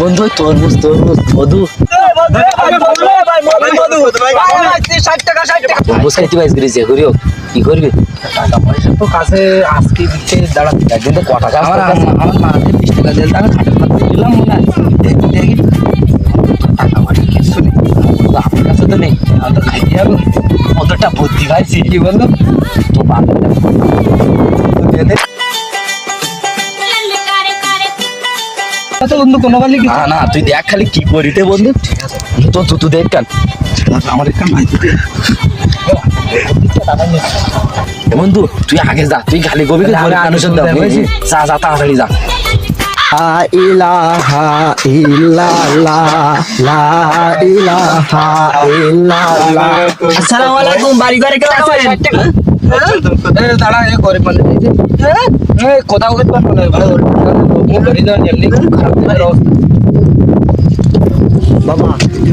বন্ধু তরমুজ মধু তরমুজ খাইতে পাইস গেছে করিও কি করবি টাকা পয়সা তো কাছে আজকে দিতে দাঁড়াতে একদিন তো কটা কাজ আমার মাঝে 20 টাকা দিল আমি খাটের মাথায় দিলাম মনে হয় দেখি টাকা পয়সা কিছু নেই আমার কাছে তো নেই আমি তো খাইতে যাবো কতটা বুদ্ধি খাইছি কি বললো তো বান্ধবটা তো বন্ধু কোনো বালি কি না তুই দেখ খালি কি করিতে বন্ধু ঠিক আছে তো তুই দেখ কেন আমার একটা মাই বন্ধু তুই আগে যা তুই খালি কবি যা তাড়াতাড়ি যা ইলাহা ইল্লাল্লাহ লা ইলাহা ইল্লাল্লাহ। আসসালামু আলাইকুম, বাড়ি ঘরে কেউ আছেন? দাঁড়া এ করে মানে কোথাও করতে পারবো না ভাই বাড়ি যাওয়ার এমনি খারাপ অবস্থা বাবা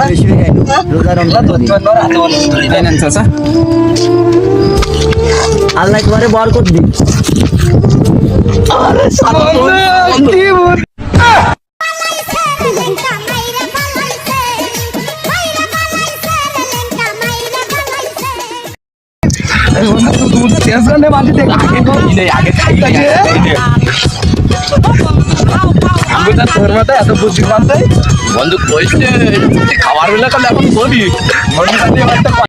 বেশি হয়ে গেল, রোজা রমজান মাস। আল্লাহ তোমারে বরকত দিন। এত বুঝি মানতে বন্ধু খাওয়ার বেলা কালে এখন বলি